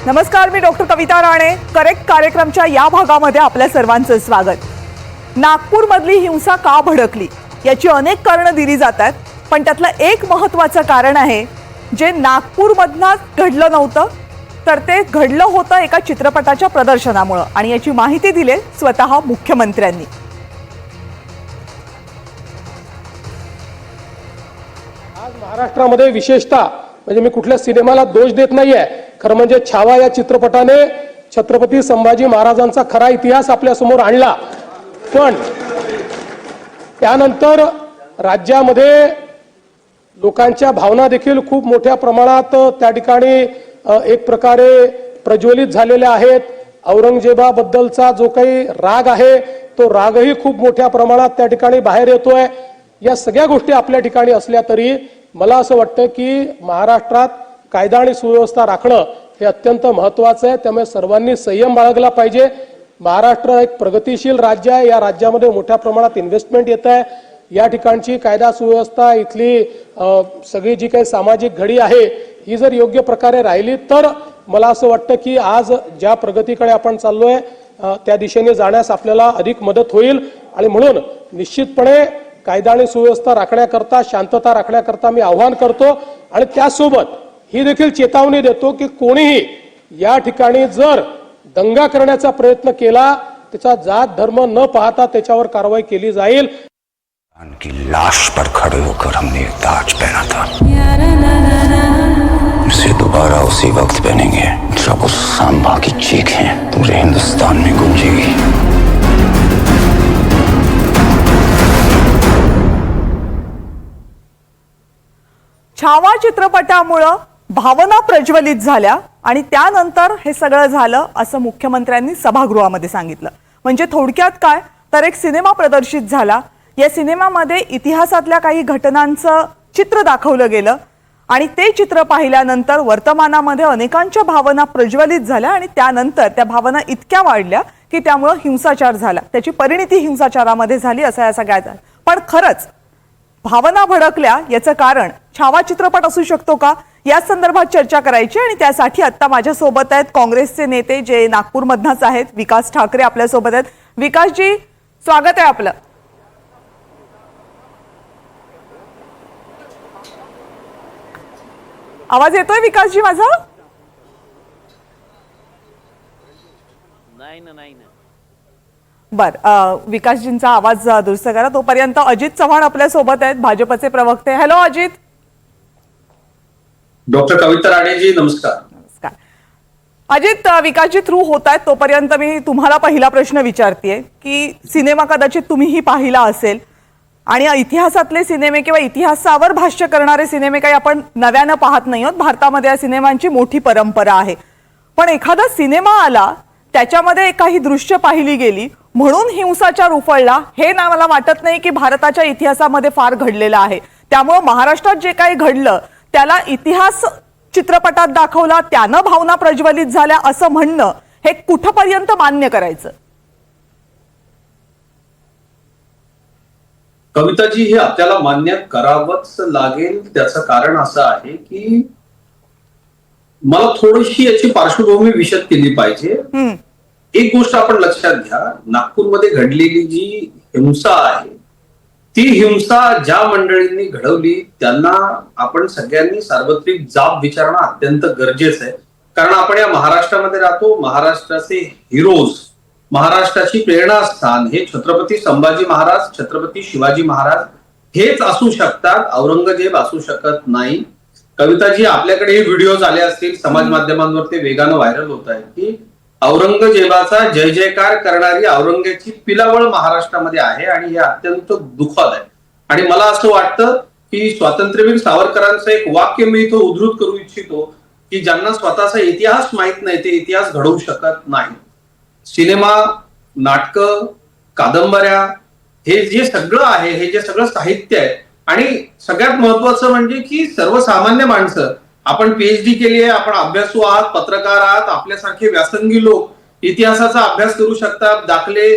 नमस्कार, मी डॉक्टर कविता राणे. करेक्ट कार्यक्रमच्या या भागामध्ये आपल्या सर्वांचं स्वागत. नागपूरमधली हिंसा का भडकली याची अनेक कारणं दिली जातात, पण त्यातलं एक महत्त्वाचं कारण आहे जे नागपूरमधनंच घडलं नव्हतं, तर ते घडलं होतं एका चित्रपटाच्या प्रदर्शनामुळे. आणि याची माहिती दिली स्वतः मुख्यमंत्र्यांनी. आज महाराष्ट्रामध्ये विशेषतः म्हणजे मी कुठल्या सिनेमाला दोष देत नाहीये, खरं म्हणजे छावा या चित्रपटाने छत्रपती संभाजी महाराजांचा खरा इतिहास आपल्या समोर आणला. पण त्यानंतर राज्यामध्ये लोकांच्या भावना देखील खूप मोठ्या प्रमाणात त्या ठिकाणी एक प्रकारे प्रज्वलित झालेल्या आहेत. औरंगजेबाबद्दलचा जो काही राग आहे तो रागही खूप मोठ्या प्रमाणात त्या ठिकाणी बाहेर येतोय. या सगळ्या गोष्टी आपल्या ठिकाणी असल्या तरी मला असं वाटतं की महाराष्ट्रात कायदा आणि सुव्यवस्था राखणं हे अत्यंत महत्त्वाचं आहे. त्यामुळे सर्वांनी संयम बाळगला पाहिजे. महाराष्ट्र एक प्रगतिशील राज्य आहे. या राज्यामध्ये मोठ्या प्रमाणात इन्व्हेस्टमेंट येत आहे. या ठिकाणची कायदा सुव्यवस्था, इथली सगळी जी काही सामाजिक घडी आहे ही जर योग्य प्रकारे राहिली तर मला असं वाटतं की आज ज्या प्रगतीकडे आपण चाललोय त्या दिशेने जाण्यास आपल्याला अधिक मदत होईल. आणि म्हणून निश्चितपणे कायदा आणि सुव्यवस्था राखण्याकरता, शांतता राखण्याकरता मी आवाहन करतो. आणि त्यासोबत ही देखील चेतावणी देतो की कोणीही या ठिकाणी जर दंगा करण्याचा प्रयत्न केला त्याचा जात धर्म न पाहता त्याच्यावर कारवाई केली जाईल. उनकी लाश पर खड़े होकर हमने एक ताज पहना था, इसे दोबारा उसी वक्त पहनेंगे जब उस सांबा की चीखें पूरे हिंदुस्तान में गूंजेगी. छावा चित्रपटामुळं भावना प्रज्वलित झाल्या आणि त्यानंतर हे सगळं झालं असं मुख्यमंत्र्यांनी सभागृहामध्ये सांगितलं. म्हणजे थोडक्यात काय, तर एक सिनेमा प्रदर्शित झाला. या सिनेमामध्ये इतिहासातल्या काही घटनांचं चित्र दाखवलं गेलं आणि ते चित्र पाहिल्यानंतर वर्तमानामध्ये अनेकांच्या भावना प्रज्वलित झाल्या आणि त्यानंतर त्या भावना इतक्या वाढल्या की त्यामुळे हिंसाचार झाला. त्याची परिणिती हिंसाचारामध्ये झाली असं या सगळ्यात. पण खरंच भावना भडकल्या याचं कारण छावा चित्रपट असू शकतो का, या संदर्भात चर्चा करायची. आणि त्यासाठी आता माझ्यासोबत आहेत काँग्रेसचे नेते जे नागपूरमधनच आहेत, विकास ठाकरे आपल्यासोबत आहेत. विकासजी, स्वागत आहे आपलं. आवाज येतोय विकासजी माझा? नाही ना. बर, विकासजींचा आवाज दुरुस्त करा. तोपर्यंत अजित चव्हाण आपल्या सोबत आहेत, भाजपचे प्रवक्ते. हॅलो अजित. डॉक्टर कविता राणेजी, नमस्कार. नमस्कार अजित. विकासजी थ्रू होत आहेत तोपर्यंत मी तुम्हाला पहिला प्रश्न विचारतेय की सिनेमा कदाचित तुम्हीही पाहिला असेल आणि इतिहासातले सिनेमे किंवा इतिहासावर भाष्य करणारे सिनेमे काही आपण नव्यानं पाहत नाही आहोत. भारतामध्ये या सिनेमांची मोठी परंपरा आहे. पण एखादा सिनेमा आला, त्याच्यामध्ये काही दृश्य पाहिली गेली म्हणून हिंसाचार उफाळला, हे ना मला वाटत नाही की भारताच्या इतिहासामध्ये फार घडलेलं आहे. त्यामुळे महाराष्ट्रात जे काही घडलं त्याला इतिहास चित्रपटात दाखवला, त्यानं भावना प्रज्वलित झाल्या असं म्हणणं हे कुठपर्यंत मान्य करायचं? कविताजी, हे आपल्याला मान्य करावंच लागेल. त्याचं कारण असं आहे की मला थोडीशी याची पार्श्वभूमी विशद केली पाहिजे. एक गोष्ट आपण लक्षात घ्या, नागपूरमध्ये घडलेली जी हिंसा आहे ती हिंसा ज्या मंडळींनी घडवली त्यांना आपण सगळ्यांनी सार्वत्रिक जाब विचारणं अत्यंत गरजेचं आहे. कारण आपण या महाराष्ट्रामध्ये राहतो. महाराष्ट्राचे हिरोज, महाराष्ट्राची प्रेरणास्थान हे छत्रपती संभाजी महाराज, छत्रपती शिवाजी महाराज हेच असू शकतात. औरंगजेब असू शकत नाही. कविताजी, आपल्याकडे हे व्हिडिओज आले असतील, समाज माध्यमांवर ते वेगानं व्हायरल होत आहेत की औरंगजेबाचा जय जयकार करणारी औरंगजेबाची पिलावळ महाराष्ट्रामध्ये आहे आणि हे अत्यंत दुःखद आहे. आणि मला असं वाटतं की स्वातंत्र्यवीर सावरकरांचं एक वाक्य मी इथं उद्धृत करू इच्छितो की ज्यांना स्वतःचा इतिहास माहित नाही ते इतिहास घडवू शकत नाही. सिनेमा, नाटकं, कादंबऱ्या हे जे सगळं आहे, हे जे सगळं साहित्य आहे आणि सगळ्यात महत्वाचं म्हणजे की सर्वसामान्य माणसं, आपण पीएचडी केली आहे, आपण अभ्यासू आहात, पत्रकार आहात, आपल्यासारखे व्यासंगी लोक इतिहासाचा अभ्यास करू शकतात, दाखले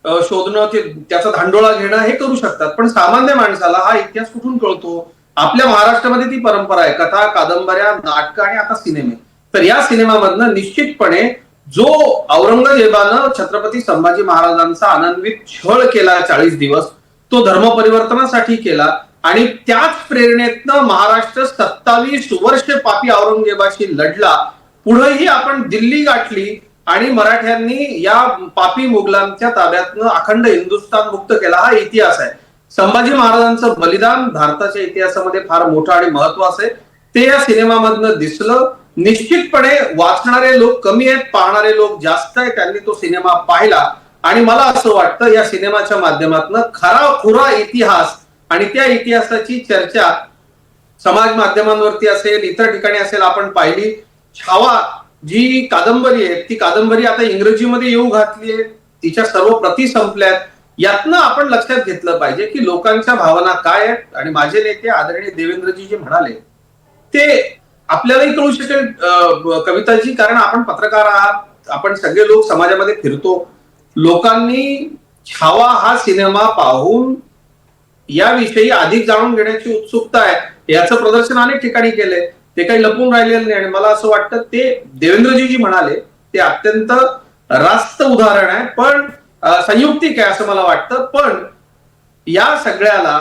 शोधणं, त्याचा धांडोळा घेणं हे करू शकतात. पण सामान्य माणसाला हा इतिहास कुठून कळतो? आपल्या महाराष्ट्रामध्ये ती परंपरा आहे. कथा, कादंबऱ्या, नाटकं आणि आता सिनेमे तर या सिनेमामधनं निश्चितपणे जो औरंगजेबानं छत्रपती संभाजी महाराजांचा अनन्वित छळ केला 40 दिवस, तो धर्म परिवर्तनासाठी केला आणि त्याच प्रेरणेतनं महाराष्ट्र 27 वर्ष पापी औरंगजेबाशी लढला. पुढेही आपण दिल्ली गाठली आणि मराठ्यांनी या पापी मुघलांच्या ताब्यातनं अखंड हिंदुस्थान मुक्त केला. हा इतिहास आहे. संभाजी महाराजांचं बलिदान भारताच्या इतिहासामध्ये फार मोठं आणि महत्वाचं आहे. ते या सिनेमामधनं दिसलं. निश्चितपणे वाचणारे लोक कमी आहेत, पाहणारे लोक जास्त आहेत. त्यांनी तो सिनेमा पाहिला आणि मला असं वाटतं या सिनेमाच्या माध्यमातून खरा खुरा इतिहास आणि त्या इतिहासाची चर्चा समाज माध्यमांवरती असेल, इतर ठिकाणी असेल, आपण पाहिली. छावा जी कादंबरी आहे ती कादंबरी आता इंग्रजीमध्ये येऊ घातली आहे, तिच्या सर्व प्रती संपल्यात. यातनं आपण लक्षात घेतलं पाहिजे की लोकांच्या भावना काय आहेत. आणि माझे नेते आदरणीय देवेंद्रजी जे म्हणाले ते आपल्यालाही कळू शकेल कविताजी, कारण आपण पत्रकार आहात, आपण सगळे लोक समाजामध्ये फिरतो. लोकांनी छावा हा सिनेमा पाहून याविषयी अधिक जाणून घेण्याची उत्सुकता आहे. याचं प्रदर्शन अनेक ठिकाणी केलंय, ते काही लपून राहिलेलं नाही. आणि मला असं वाटतं ते देवेंद्रजी जी म्हणाले ते अत्यंत रास्त उदाहरण आहे, पण संयुक्तिक आहे असं मला वाटतं. पण या सगळ्याला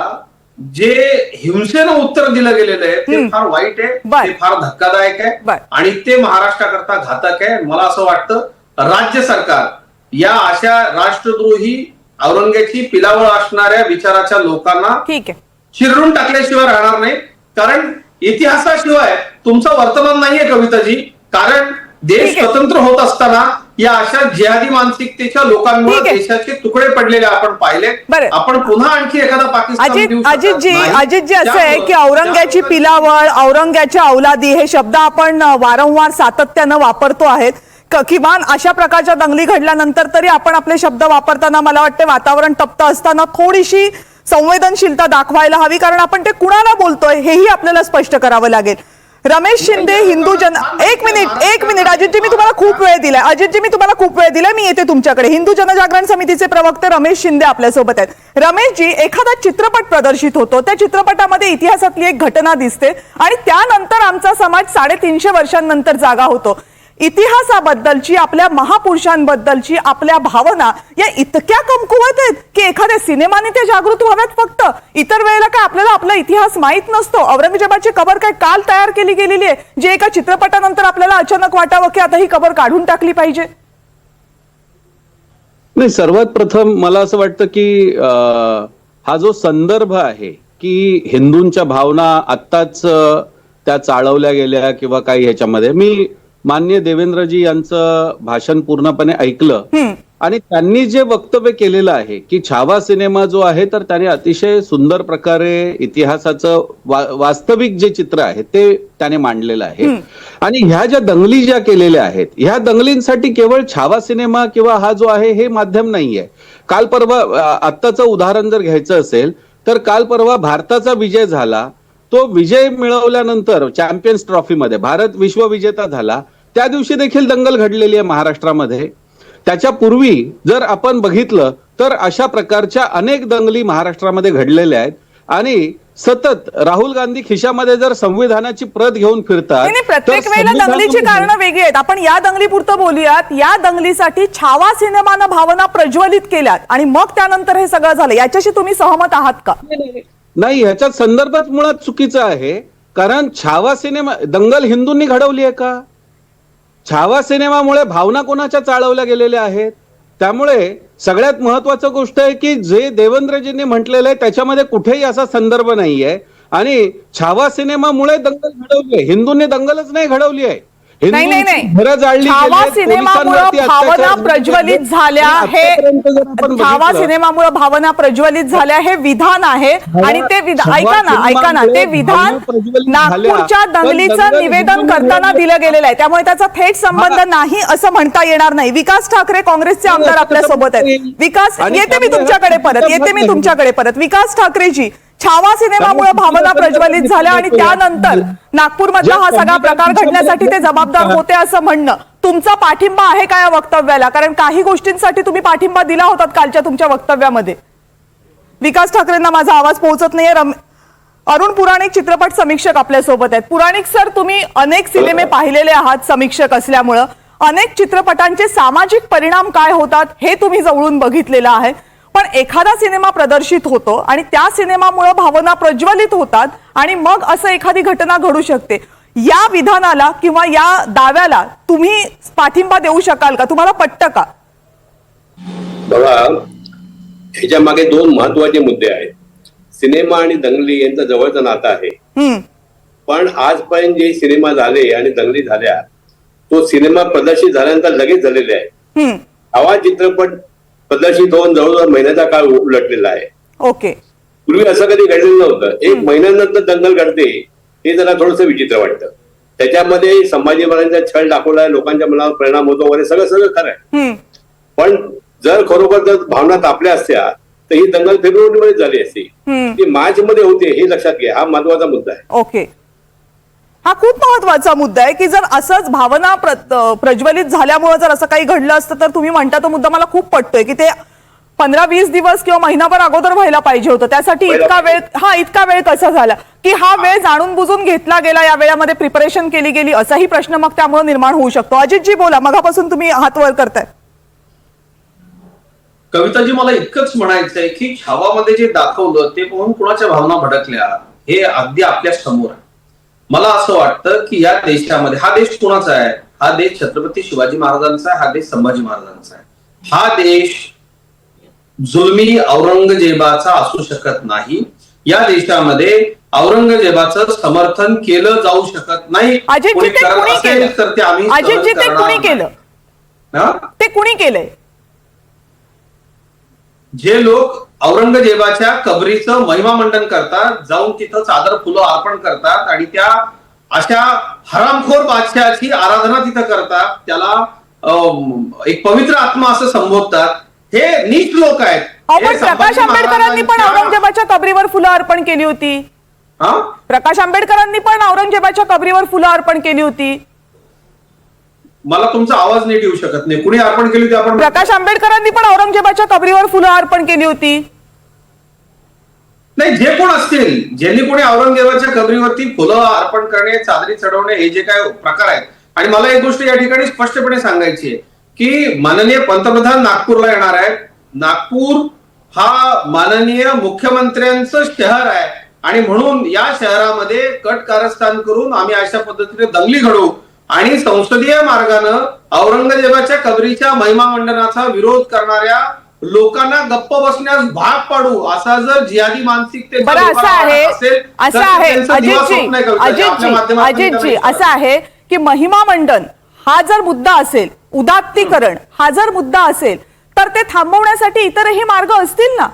जे हिंसेनं उत्तर दिलं गेलेलं आहे ते फार वाईट आहे, ते फार धक्कादायक आहे आणि ते महाराष्ट्राकरता घातक आहे. मला असं वाटतं राज्य सरकार या अशा राष्ट्रद्रोही औरंगजेबाची पिलावळ असणाऱ्या विचाराच्या लोकांना चिरडून टाकल्याशिवाय राहणार नाही. कारण इतिहासाशिवाय तुमचं वर्तमान नाहीये कविताजी. कारण देश स्वतंत्र होत असताना या अशा जिहादी मानसिकतेच्या लोकांमुळे देशाचे तुकडे पडलेले आपण पाहिले. आपण पुन्हा आणखी एखादा पाकिस्तान. अजितजी असं आहे की औरंग्याची पिलावळ, औरंग्याच्या औलादी हे शब्द आपण वारंवार सातत्यानं वापरतो आहेत. किमान अशा प्रकारच्या दंगली घडल्यानंतर तरी आपण आपले शब्द वापरताना मला वाटते वातावरण तप्त असताना थोडीशी संवेदनशीलता दाखवायला हवी, कारण आपण ते कुणाला बोलतोय हेही आपल्याला स्पष्ट करावं लागेल. रमेश शिंदे हिंदू जन एक मिनिट अजितजी मी तुम्हाला खूप वेळ दिलाय. मी येते तुमच्याकडे. हिंदू जनजागरण समितीचे प्रवक्ते रमेश शिंदे आपल्यासोबत आहेत. रमेशजी, एखादा चित्रपट प्रदर्शित होतो, त्या चित्रपटामध्ये इतिहासातली एक घटना दिसते आणि त्यानंतर आमचा समाज 350 वर्षांनंतर जागा होतो. इतिहासाबद्दलची, आपल्या महापुरुषांबद्दलची आपल्या भावना या इतक्या कमकुवत आहेत की एखाद्या सिनेमाने त्या जागृत व्हाव्यात. फक्त इतर वेळेला काय आपल्याला आपला इतिहास माहित नसतो? औरंगजेबाची कबर काय काल तयार केली गेलेली आहे जे एका चित्रपटानंतर आपल्याला अचानक वाटावं की आता ही कबर काढून टाकली पाहिजे? नाही, सर्वात प्रथम मला असं वाटतं की हा जो संदर्भ आहे की हिंदूंच्या भावना आत्ताच त्या चाळवल्या गेल्या किंवा काही ह्याच्यामध्ये, मी माननीय देवेंद्रजी यांचं भाषण पूर्णपणे ऐकलं आणि त्यांनी जे वक्तव्य केलेलं आहे की छावा सिनेमा जो आहे तर त्याने अतिशय सुंदर प्रकारे इतिहासाचं वास्तविक जे चित्र आहे ते त्याने मांडलेलं आहे. आणि ह्या ज्या दंगली ज्या केलेल्या आहेत ह्या दंगलींसाठी केवळ छावा सिनेमा किंवा हा जो आहे हे माध्यम नाहीये. काल परवा आत्ताचं उदाहरण जर घ्यायचं असेल तर काल परवा भारताचा विजय झाला. तो विजय मिळवल्यानंतर चॅम्पियन्स ट्रॉफीमध्ये भारत विश्वविजेता झाला. त्या दिवशी देखील दंगल घडलेली आहे महाराष्ट्रामध्ये. त्याच्यापूर्वी जर आपण बघितलं तर अशा प्रकारच्या अनेक दंगली महाराष्ट्रामध्ये घडलेल्या आहेत आणि सतत राहुल गांधी खिशामध्ये जर संविधानाची प्रत घेऊन फिरतात. प्रत्येक वेळेला दंगलीची कारणं वेगळी आहेत. आपण या दंगलीपुरतं बोलूयात. या दंगलीसाठी छावा सिनेमानं भावना प्रज्वलित केल्यात आणि मग त्यानंतर हे सगळं झालं. याच्याशी तुम्ही सहमत आहात का? नाही, ह्याच्या संदर्भात मुळात चुकीचं आहे. कारण छावा सिनेमा दंगल हिंदूंनी घडवली आहे का? छावा सिनेमामुळे भावना कोणाच्या चाळवल्या गेलेल्या आहेत? त्यामुळे सगळ्यात महत्वाचं गोष्ट आहे की जे देवेंद्रजींनी म्हटलेलं आहे त्याच्यामध्ये कुठेही असा संदर्भ नाहीये. आणि छावा सिनेमामुळे दंगल घडवली आहे, हिंदूंनी दंगलच नाही घडवली आहे. छावा सिनेमामुळे भावना प्रज्वलित झाल्या हे विधान आहे आणि ते ऐका ना ते विधान नागपूरच्या दंगलीचं निवेदन करताना दिलं गेलेलं आहे. त्यामुळे त्याचा थेट संबंध नाही असं म्हणता येणार नाही. विकास ठाकरे काँग्रेसचे आमदार आपल्या सोबत आहेत. विकास, येते मी तुमच्याकडे परत. विकास ठाकरेजी, छावा सिनेमामुळे भावना प्रज्वलित झाल्या आणि त्यानंतर नागपूरमधला हा सगळा प्रकार घडण्यासाठी ते जबाबदार होते असं म्हणणं, तुमचा पाठिंबा आहे का या वक्तव्याला? कारण काही गोष्टींसाठी तुम्ही पाठिंबा दिला होता कालच्या तुमच्या वक्तव्यामध्ये. विकास ठाकरेंना माझा आवाज पोहोचत नाहीये. अरुण पुराणिक चित्रपट समीक्षक आपल्या सोबत आहेत. पुराणिक सर, तुम्ही अनेक सिनेमे पाहिलेले आहात समीक्षक असल्यामुळं. अनेक चित्रपटांचे सामाजिक परिणाम काय होतात हे तुम्ही जवळून बघितलेलं आहे. पण एखादा सिनेमा प्रदर्शित होतो आणि त्या सिनेमामुळे भावना प्रज्वलित होतात आणि मग असं एखादी घटना घडू शकते. या विधानाला किंवा या दाव्याला तुम्ही पाठिंबा देऊ शकाल का? तुम्हाला पटतं का? बघा, ह्याच्या मागे दोन महत्वाचे मुद्दे आहेत. सिनेमा आणि दंगली यांचं जवळचं नातं आहे. पण आजपर्यंत जे सिनेमा झाले आणि दंगली झाल्या, तो सिनेमा प्रदर्शित झाल्यानंतर लगेच झालेले आहे. आवाज चित्रपट प्रदर्शित होऊन जवळजवळ महिन्याचा काळ उलटलेला आहे. ओके. पूर्वी असं कधी घडलेलं नव्हतं. एक महिन्यानंतर दंगल घडते, हे जरा थोडंसं विचित्र वाटतं. त्याच्यामध्ये संभाजी महाराजांचा छळ दाखवलाय, लोकांच्या मनावर परिणाम होतो वगैरे, सगळं सगळं खरं आहे. पण जर खरोखर जर भावना तापल्या असत्या तर ही दंगल फेब्रुवारीमध्ये झाली असती. ती मार्च मध्ये होते, हे लक्षात घ्या. हा महत्वाचा मुद्दा आहे. ओके. हा खूप महत्वाचा मुद्दा आहे की जर असंच भावना प्रज्वलित झाल्यामुळे जर असं काही घडलं असतं तर तुम्ही म्हणता तो मुद्दा मला खूप पटतोय की ते 15-20 दिवस किंवा महिनाभर अगोदर व्हायला पाहिजे होतं. त्यासाठी इतका वेळ कसा झाला की हा वेळ जाणून बुजून घेतला गेला, या वेळामध्ये प्रिपरेशन केली गेली, असाही प्रश्न मग त्यामुळे निर्माण होऊ शकतो. अजितजी बोला, मगापासून तुम्ही हात वर करताय. कविताजी, मला इतकंच म्हणायचंय की छावामध्ये जे दाखवलं ते पाहून कुणाच्या भावना भडकल्या हे अगदी आपल्या समोर आहे. मला असं वाटतं की या देशामध्ये, हा देश कुणाचा आहे? हा देश छत्रपती शिवाजी महाराजांचा आहे, हा देश संभाजी महाराजांचा आहे. हा देश जुलमी औरंगजेबाचा असू शकत नाही. या देशामध्ये औरंगजेबाचं समर्थन केलं जाऊ शकत नाही. अजितजी, ते कुणी केलं? तर ते आम्ही अजितजी, ते कुणी केलं? ते कुणी केलंय? जे लोक औरंगजेबाच्या कबरीचं महिमामंडन करतात, जाऊन तिथं चादर फुलं अर्पण करतात आणि त्या अशा हरामखोर बादशहाची आराधना तिथं करतात, त्याला एक पवित्र आत्मा असं संबोधतात, हे नीच लोक आहेत. पण प्रकाश आंबेडकरांनी पण औरंगजेबाच्या कबरीवर फुलं अर्पण केली होती. प्रकाश आंबेडकरांनी पण औरंगजेबाच्या कबरीवर फुलं अर्पण केली होती. मला तुमचा आवाज नीट येऊ शकत नाही. कुणी अर्पण केली होती? आपण प्रकाश आंबेडकरांनी पण औरंगजेबाच्या कबरीवर फुलं अर्पण केली होती. नाही, जे कोण असतील, ज्यांनी कोणी औरंगजेबाच्या कबरीवरती फुलं अर्पण करणे, चादरी चढवणे, हे जे काय प्रकार आहेत. आणि मला एक गोष्ट या ठिकाणी स्पष्टपणे सांगायची आहे की माननीय पंतप्रधान नागपूरला येणार आहेत. नागपूर हा माननीय मुख्यमंत्र्यांचं शहर आहे आणि म्हणून या शहरामध्ये कट कारस्थान करून आम्ही अशा पद्धतीने दंगली घडवू आणि संसदीय मार्गानं औरंगजेबाच्या कबरीच्या महिमा मंडनाचा विरोध करणाऱ्या लोकांना गप्प बसण्यास भाग पाडू, असा जर जिहादी मानसिकतेचा अजितजी असं आहे की महिमा मंडन हा जर मुद्दा असेल, उदात्तीकरण हा जर मुद्दा असेल, तर ते थांबवण्यासाठी इतरही मार्ग असतील ना.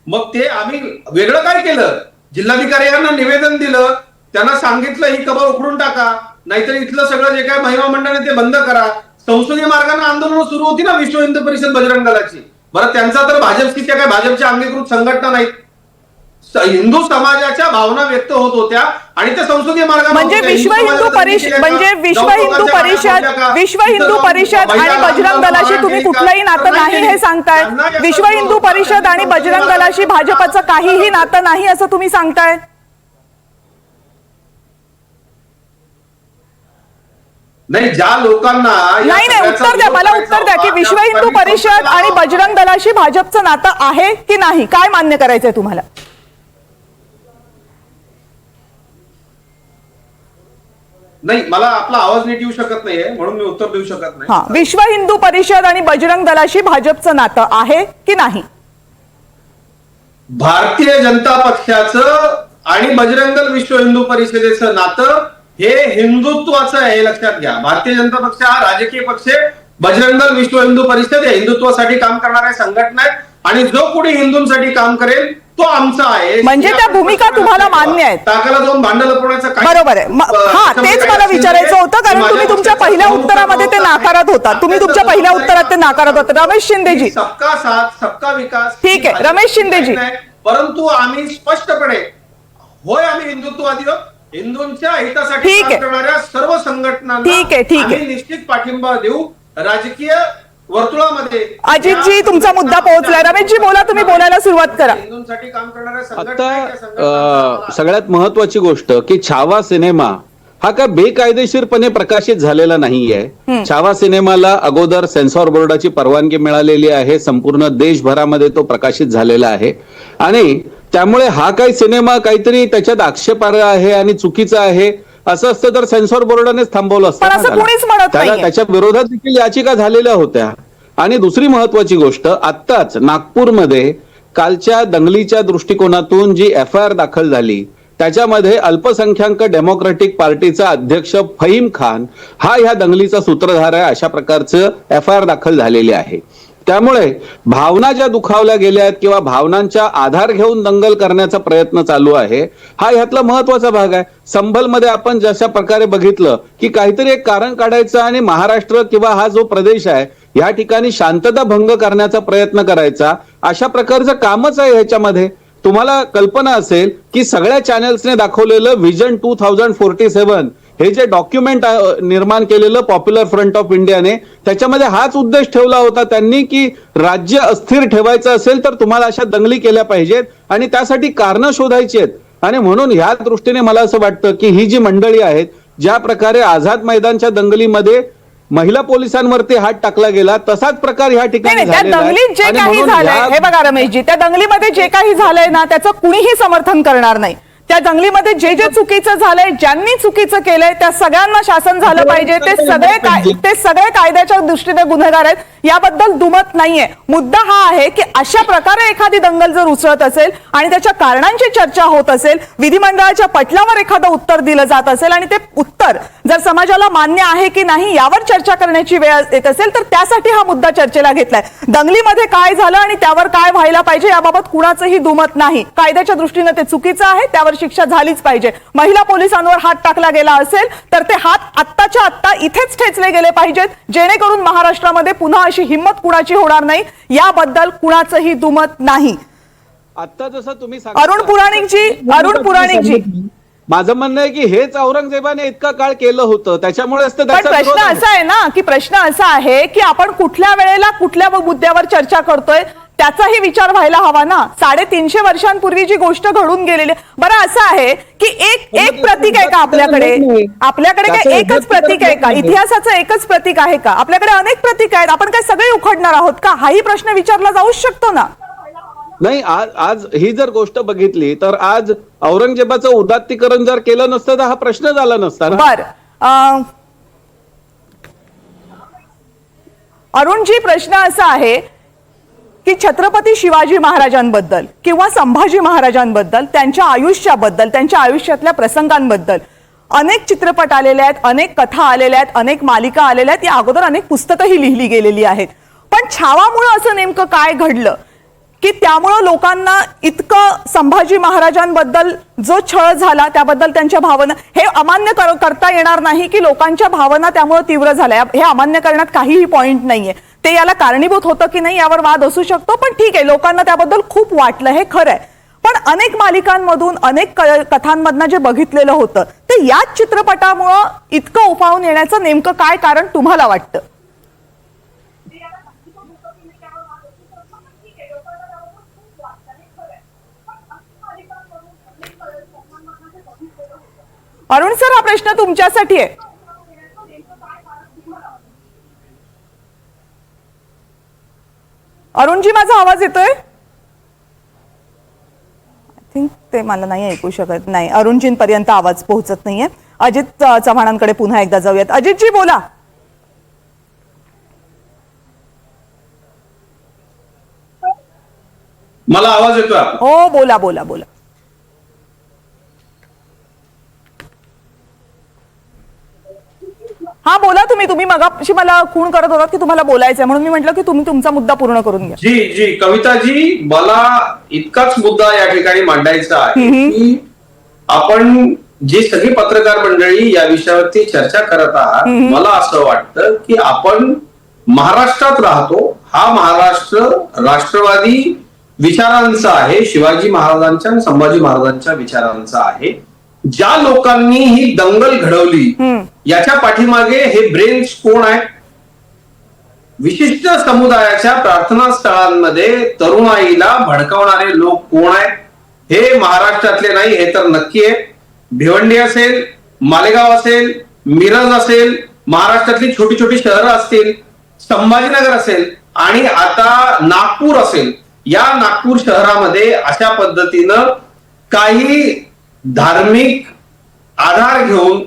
मग ते आम्ही वेगळं काय केलं? जिल्हाधिकारी यांना निवेदन दिलं, त्यांना सांगितलं ही कबर उखडून टाका, नाहीतर इथलं सगळं जे काय महिमा मंडळ आहे ते बंद करा. संसदीय मार्गाने आंदोलन सुरू होती ना विश्व हिंदू परिषद बजरंग दलाची. बरं, त्यांचा तर भाजपच्या काय भाजपच्या अंगीकृत संघटना नाहीत. हिंदू समाजाच्या भावना व्यक्त होत होत्या आणि ते संसदीय मार्गाने म्हणजे विश्व हिंदू परिषद आणि बजरंग दलाशी तुम्ही कुठलंही नातं नाही हे सांगताय. विश्व हिंदू परिषद आणि बजरंग दलाशी भाजपचं काहीही नातं नाही असं तुम्ही सांगताय. नाही, ज्या लोकांना नाही उत्तर द्या, मला उत्तर द्या की विश्व हिंदू परिषद आणि बजरंग दलाशी भाजपचं नातं आहे की नाही, काय मान्य करायचंय तुम्हाला? नाही, मला आपला आवाज नीट येऊ शकत नाहीये म्हणून मी उत्तर देऊ शकत नाही. विश्व हिंदू परिषद आणि बजरंग दलाशी भाजपचं नातं आहे की नाही? भारतीय जनता पक्षाचं आणि बजरंग दल विश्व हिंदू परिषदेचं नातं हे हिंदुत्वाचं आहे, हे लक्षात घ्या. भारतीय जनता पक्ष हा राजकीय पक्ष आहे, बजरंग दल विश्व हिंदू परिषद हे हिंदुत्वासाठी काम करणाऱ्या संघटना आहेत आणि जो कोणी हिंदूंसाठी काम करेल तो आमचा आहे. म्हणजे त्या भूमिका तुम्हाला मान्य आहेत? टाकाला जाऊन भांडण लपवण्याचं बरोबर आहे. हा, तेच मला विचारायचं होतं, कारण तुम्ही तुमच्या पहिल्या उत्तरामध्ये ते नाकारत होता. तुम्ही तुमच्या पहिल्या उत्तरात ते नाकारत होता. रमेश शिंदेजी, सबका साथ सबका विकास, ठीक आहे. रमेश शिंदेजी, परंतु आम्ही स्पष्टपणे होय, आम्ही हिंदुत्ववादी आहोत. हिंदूंच्या हितासाठी काम करणाऱ्या सर्व संघटनांना आम्ही निश्चित पाठिंबा देऊ. राजकीय वर्तुळामध्ये. अजितजी, तुमचा मुद्दा पोहोचलाय. रमेशजी बोला, तुम्ही बोलायला सुरुवात करा. हिंदूंसाठी काम करणाऱ्या संघटना आहेत, त्या आता संघटनांचा सगळ्यात महत्वाची गोष्ट की छावा सिनेमा हा काय बेकायदेशीरपणे प्रकाशित झालेला नाहीये. छावा सिनेमाला अगोदर सेन्सॉर बोर्डाची परवानगी मिळालेली आहे. संपूर्ण देशभरामध्ये तो प्रकाशित झालेला आहे आणि त्यामुळे हा काही सिनेमा काहीतरी त्याच्यात आक्षेपार्ह आहे आणि चुकीचा आहे असं असतं तर सेन्सॉर बोर्डानेच थांबवलं पण असं असतं. कोणीच म्हणत नाहीये. त्याच्या विरोधात देखील याचिका झालेल्या होत्या. आणि दुसरी महत्वाची गोष्ट, आत्ताच नागपूरमध्ये कालच्या दंगलीच्या दृष्टिकोनातून जी FIR दाखल झाली त्याच्यामध्ये अल्पसंख्याक डेमोक्रेटिक पार्टीचा अध्यक्ष फहीम खान हा ह्या दंगलीचा सूत्रधार आहे अशा प्रकारचं FIR दाखल झालेली आहे. त्यामुळे भावना ज्या दुखावल्या गेल्या आहेत किंवा भावनांच्या आधार घेऊन दंगल करण्याचा प्रयत्न चालू आहे हा ह्यातला महत्वाचा भाग आहे. संभलमध्ये आपण जशा प्रकारे बघितलं की काहीतरी एक कारण काढायचं आणि महाराष्ट्र किंवा हा जो प्रदेश आहे या ठिकाणी शांतता भंग करण्याचा प्रयत्न करायचा, अशा प्रकारचं कामच आहे ह्याच्यामध्ये. तुम्हाला कल्पना असेल की सगळ्या चॅनल्सने दाखवलेलं व्हिजन 2047 हे जे डॉक्युमेंट निर्माण केलेलं पॉप्युलर फ्रंट ऑफ इंडियाने, त्याच्यामध्ये हाच उद्देश ठेवला होता त्यांनी की राज्य अस्थिर ठेवायचं असेल तर तुम्हाला अशा दंगली केल्या पाहिजेत आणि त्यासाठी कारणं शोधायची आहेत. आणि म्हणून ह्या दृष्टीने मला असं वाटतं की ही जी मंडळी आहेत, ज्या प्रकारे आझाद मैदानच्या दंगलीमध्ये महिला पोलिसांवरती हात टाकला गेला तसाच प्रकार ह्या ठिकाणी त्या झालेला आहे. दंगलीत जे आणि काही म्हणून झालंय, ह्या- हे बघा रमेशजी, त्या दंगलीमध्ये जे काही झालंय ना त्याचं कुणीही समर्थन करणार नाही. त्या दंगलीमध्ये जे जे चुकीचं झालंय, ज्यांनी चुकीचं केलंय त्या सगळ्यांना शासन झालं पाहिजे. ते सगळे कायद्याच्या दृष्टीने गुन्हेगार आहेत, याबद्दल दुमत नाहीये. मुद्दा हा आहे की अशा प्रकारे एखादी दंगल जर उसळत असेल आणि त्याच्या कारणांची चर्चा होत असेल, विधिमंडळाच्या पटलावर एखादं उत्तर दिलं जात असेल आणि ते उत्तर जर समाजाला मान्य आहे की नाही यावर चर्चा करण्याची वेळ येत असेल तर त्यासाठी हा मुद्दा चर्चेला घेतलाय. दंगलीमध्ये काय झालं आणि त्यावर काय व्हायला पाहिजे याबाबत कुणाचंही दुमत नाही. कायद्याच्या दृष्टीने ते चुकीचं आहे, त्यावर शिक्षा झालीच पाहिजे. महिला पोलिसांवर हात टाकला गेला असेल तर ते हात आत्ताच्या आत्ता इथेच ठेचले गेले पाहिजेत, जेणेकरून महाराष्ट्रामध्ये पुन्हा अशी हिंमत कुणाची होणार नाही. याबद्दल कुणाचंही दुमत नाही. आता जसं तुम्ही अरुण पुराणिकजी, माझं म्हणणं आहे की हेच औरंगजेबाने इतका काळ केलं होतं, त्याच्यामुळेच तर पण त्याचा प्रश्न विरोध आहे. असा आहे ना की प्रश्न असा आहे की आपण कुठल्या वेळेला कुठल्या मुद्द्यावर चर्चा करतोय त्याचाही विचार व्हायला हवा ना. 350 वर्षांपूर्वी जी गोष्ट घडून गेलेली. बरं असं आहे की एक प्रतीक आहे का आपल्याकडे काय एकच प्रतीक आहे का? इतिहासाचं एकच प्रतीक आहे का? आपल्याकडे अनेक प्रतीक आहेत. आपण काय सगळे उखडणार आहोत का? हाही प्रश्न विचारला जाऊच शकतो ना. नाही, आज ही जर गोष्ट बघितली तर आज औरंगजेबाचं उदात्तीकरण जर केलं नसतं तर हा प्रश्न झाला नसता ना. बर अरुणजी, प्रश्न असा आहे की छत्रपती शिवाजी महाराजांबद्दल किंवा संभाजी महाराजांबद्दल, त्यांच्या आयुष्याबद्दल, त्यांच्या आयुष्यातल्या प्रसंगांबद्दल अनेक चित्रपट आलेले आहेत, अनेक कथा आलेल्या आहेत, अनेक मालिका आलेल्या आहेत, या अगोदर अनेक पुस्तकंही लिहिली गेलेली आहेत. पण छावामुळे असं नेमकं काय घडलं की त्यामुळं लोकांना इतकं संभाजी महाराजांबद्दल जो छळ झाला त्याबद्दल त्यांच्या भावना, हे अमान्य करता येणार नाही की लोकांच्या भावना त्यामुळे तीव्र झाल्या. हे अमान्य करण्यात काहीही पॉइंट नाहीये. ते याला कारणीभूत होतं की नाही यावर वाद असू शकतो, पण ठीक आहे, लोकांना त्याबद्दल खूप वाटलं, हे खरं आहे. पण अनेक मालिकांमधून, अनेक कथांमधनं जे बघितलेलं होतं ते याच चित्रपटामुळं इतकं उफाळून येण्याचं नेमकं काय कारण तुम्हाला वाटतं? अरुण सर, हा प्रश्न तुमच्यासाठी आहे. अरुणजी, माझा आवाज येतोय? आय थिंक ते मला नाही ऐकू शकत. नाही, अरुणजींपर्यंत आवाज पोहोचत नाहीये. अजित चव्हाणांकडे पुन्हा एकदा जाऊयात. अजितजी बोला. मला आवाज येतोय? हो, बोला बोला बोला. हा बोला तुम्ही मगाशी मला खूण करत होता की तुम्हाला बोलायचंय, म्हणून मी म्हटलं की तुम्ही तुमचा मुद्दा पूर्ण करून घ्या. जी कविताजी, मला इतकाच मुद्दा या ठिकाणी मांडायचा आहे की आपण जी सगळी पत्रकार मंडळी या विषयावरती चर्चा करत आहात, मला असं वाटतं की आपण महाराष्ट्रात राहतो. हा महाराष्ट्र राष्ट्रवादी विचारांचा आहे, शिवाजी महाराजांच्या आणि संभाजी महाराजांच्या विचारांचा आहे. ज्या लोकांनी ही दंगल घडवली याच्या पाठीमागे हे ब्रेन्स कोण आहेत? विशिष्ट समुदायाच्या प्रार्थना स्थळांमध्ये तरुणाईला भडकवणारे लोक कोण आहेत हे महाराष्ट्रातले नाही हे तर नक्की आहे. भिवंडी असेल, मालेगाव असेल, मिरज असेल, महाराष्ट्रातली छोटी छोटी शहरं असतील, संभाजीनगर असेल आणि आता नागपूर असेल, या नागपूर शहरामध्ये अशा पद्धतीनं काही धार्मिक आधार घेऊन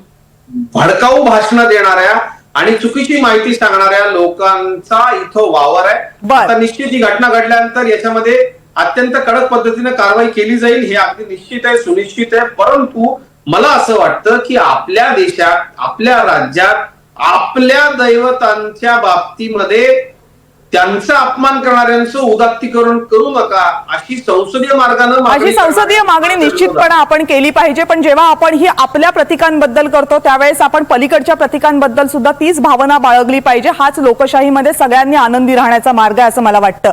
भडकाऊ भाषणं देणाऱ्या आणि चुकीची माहिती सांगणाऱ्या लोकांचा इथं वावर आहे. बर. आता निश्चित ही घटना घडल्यानंतर याच्यामध्ये अत्यंत कडक पद्धतीने कारवाई केली जाईल हे अगदी निश्चित आहे, सुनिश्चित आहे. परंतु मला असं वाटतं की आपल्या देशात, आपल्या राज्यात, आपल्या दैवतांच्या बाबतीमध्ये त्यांचा अपमान करणाऱ्यांचं उदात्तीकरण करू नका अशी संसदीय मार्गानं अशी संसदीय मागणी निश्चितपणे आपण केली पाहिजे. पण जेव्हा आपण ही आपल्या प्रतीकांबद्दल करतो त्यावेळेस आपण पलीकडच्या प्रतीकांबद्दल सुद्धा तीच भावना बाळगली पाहिजे. हाच लोकशाहीमध्ये सगळ्यांनी आनंदी राहण्याचा मार्ग आहे असं मला वाटतं.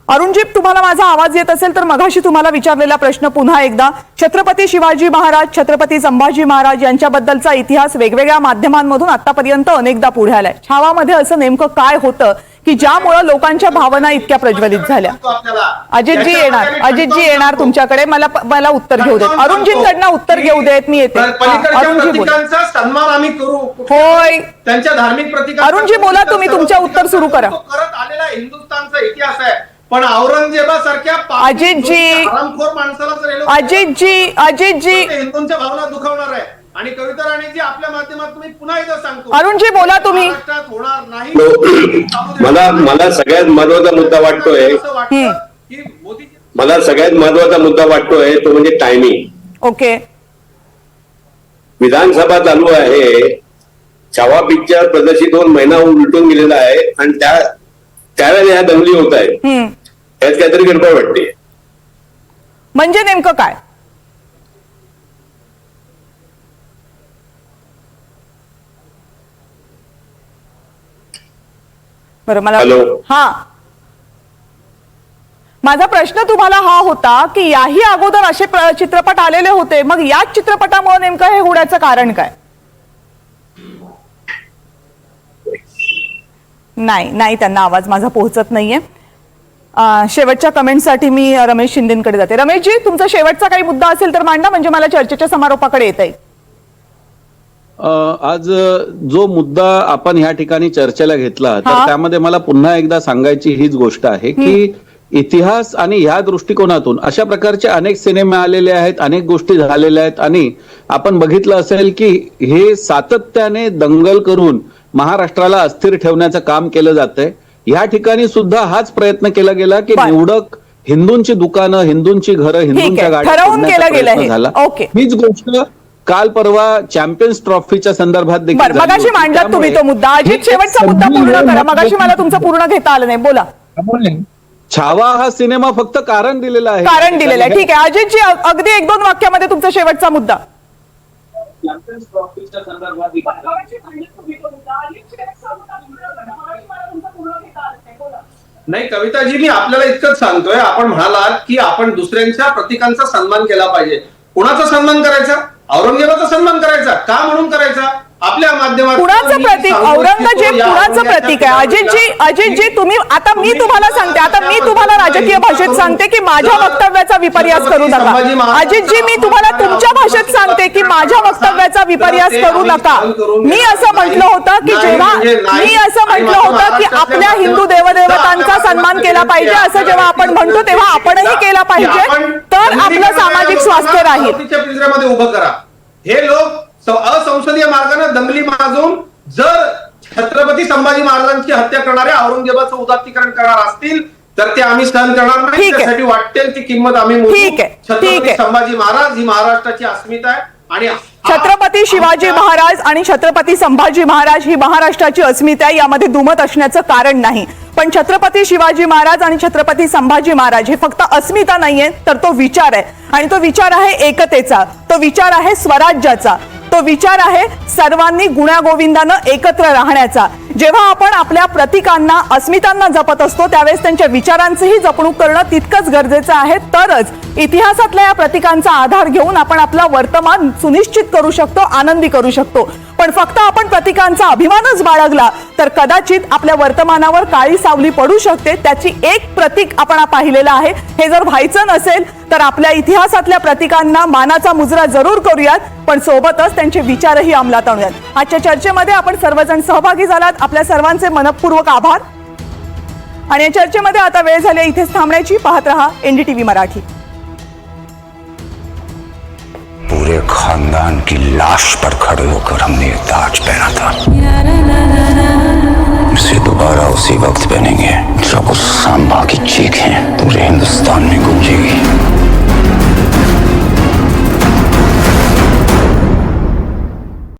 अरुणजी, तुम्हाला माझा आवाज येत असेल तर मगाशी तुम्हाला विचारलेला प्रश्न पुन्हा एकदा. छत्रपती शिवाजी महाराज, छत्रपती संभाजी महाराज यांच्याबद्दलचा इतिहास वेगवेगळ्या माध्यमांमधून आतापर्यंत अनेकदा पुढे आलाय. छावामध्ये असं नेमकं काय होतं की ज्यामुळे लोकांच्या भावना इतक्या प्रज्वलित झाल्या? अजितजी येणार तुमच्याकडे. मला उत्तर घेऊ देत. अरुणजींकडनं उत्तर घेऊ देत. मी येते. अरुणजी बोला. सन्मान आम्ही करू. होय, त्यांच्या धार्मिक प्रतीकांचा अरुणजी बोला, तुम्ही तुमचं उत्तर सुरू करा. करत आलेला हिंदुस्थानचा इतिहास आहे. पण औरंगजेबासारख्या हरामखोर माणसाला जर हे लोक अजितजी हिंदूंच्या भावना दुखावणार आहे. आणि कविता राणीजी, आपल्या माध्यमातून मी पुन्हा एकदा सांगतो, अरुणजी बोला तुम्ही. महाराष्ट्रात होणार नाही. मला सगळ्यात महत्वाचा मुद्दा वाटतोय, की मोदी मला सगळ्यात महत्वाचा मुद्दा वाटतोय तो म्हणजे टायमिंग. ओके. विधानसभा चालू आहे, छावा पिक्चर प्रदर्शित होऊन महिना उलटून गेलेला आहे आणि त्यावेळेला ह्या दंगली होत आहेत. यात काहीतरी गडबड वाटते. म्हणजे नेमकं काय? बरं, मला हा माझा प्रश्न तुम्हाला हा होता की याही अगोदर असे चित्रपट आलेले होते, मग याच चित्रपटामुळे नेमकं हे होण्याचं कारण काय? नाही, त्यांना आवाज माझा पोहोचत नाहीये. शेवटच्या कमेंटसाठी मी रमेश शिंदेकडे जाते. रमेशजी, तुमचा शेवटचा काही मुद्दा असेल तर मांडा, म्हणजे मला चर्चेच्या समारोपाकडे येता येईल. आज जो मुद्दा आपण ह्या ठिकाणी चर्चेला घेतला तर त्यामध्ये मला पुन्हा एकदा सांगायची हीच गोष्ट आहे की इतिहास आणि ह्या दृष्टिकोनातून अशा प्रकारचे अनेक सिनेमे आलेले आहेत, अनेक गोष्टी झालेल्या आहेत आणि आपण बघितलं असेल की हे सातत्याने दंगल करून महाराष्ट्राला अस्थिर ठेवण्याचं काम केलं जातंय. या ठिकाणी सुद्धा हाच प्रयत्न केला गेला की निवडक हिंदूंची दुकानं, हिंदूंची घरं, हिंदूंच्या गाड्या झाला. हीच गोष्ट काल परवा चॅम्पियन्स ट्रॉफीच्या संदर्भात देखील मगाशी मांडला तुम्ही तो मुद्दा. अजित, शेवटचा मुद्दा पूर्ण करा. मगाशी मला तुमचं पूर्ण घेता आलं नाही. बोला. छावा हा सिनेमा फक्त कारण दिलेला आहे. कारण दिलेलं आहे. ठीक आहे अजितजी, अगदी 1-2 वाक्यामध्ये तुमचा शेवटचा मुद्दा. चॅम्पियन्स ट्रॉफीच्या संदर्भात नाही कविताजी, मी आपल्याला इतकंच सांगतोय, आपण म्हणालात की आपण दुसऱ्यांच्या प्रतीकांचा सन्मान केला पाहिजे. कुणाचा सन्मान करायचा? औरंगजेबाचा सन्मान करायचा का? म्हणून करायचा आपल्या माध्यमातून. कुणाचं प्रतीक? औरंगजेब कुणाचं प्रतीक आहे? अजितजी तुम्ही, आता मी तुम्हाला सांगते, आता मी तुम्हाला राजकीय भाषेत सांगते की माझ्या वक्तव्याचा विपर्यास करू नका. अजितजी, मी तुम्हाला तुमच्या भाषेत सांगते की माझ्या वक्तव्याचा विपर्यास करू नका. मी असं म्हटलं होतं की आपल्या हिंदू देवदेवतांचा सन्मान केला पाहिजे असं जेव्हा आपण म्हणतो तेव्हा आपणही केला पाहिजे, तर आपलं सामाजिक स्वास्थ्य राहील. पिंजऱ्यामध्ये उभं करा. हे लोक असंसदीय मार्गाने दंगली माजून जर छत्रपती संभाजी महाराजांची हत्या करणारे औरंगजेबाचं उदात्तीकरण करणार असतील तर ते आम्ही सहन करणार नाही. त्यासाठी वाटेल ती किंमत आम्ही मोजू. छत्रपती संभाजी महाराज ही महाराष्ट्राची अस्मिता आहे आणि छत्रपती शिवाजी महाराज आणि छत्रपती संभाजी महाराज ही महाराष्ट्राची अस्मिता आहे, यामध्ये दुमत असण्याचं कारण नाही. पण छत्रपती शिवाजी महाराज आणि छत्रपती संभाजी महाराज हे फक्त अस्मिता नाहीये, तर तो विचार आहे. आणि तो विचार आहे एकतेचा, तो विचार आहे स्वराज्याचा, तो विचार आहे सर्वांनी गुण्यागोविंदानं एकत्र राहण्याचा. जेव्हा आपण आपल्या प्रतीकांना, अस्मितांना जपत असतो त्यावेळेस त्यांच्या विचारांचीही जपणूक करणं तितकंच गरजेचं आहे. तरच इतिहासातल्या या प्रतीकांचा आधार घेऊन आपण आपला वर्तमान सुनिश्चित करू शकतो, आनंदी करू शकतो. पण फक्त आपण प्रतीकांचा अभिमानच बाळगला तर कदाचित आपल्या वर्तमानावर काळी सावली पडू शकते, त्याची एक प्रतीक आपण पाहिलेलं आहे. हे जर व्हायचं नसेल तर आपल्या इतिहासातल्या प्रतीकांना मानाचा मुजरा जरूर करूयात, पण सोबतच त्यांचे विचारही अंमलात आणूयात. आजच्या चर्चेमध्ये आपण सर्वजण सहभागी झालात, आपल्या सर्वांचे मनपूर्वक आभार. आणि या चर्चेमध्ये आता वेळ झाली इथेच थांबण्याची. पाहत रहा NDTV मराठी. पूरे खानदान की लाश पर खड़े होकर हमने ये ताज पहना था.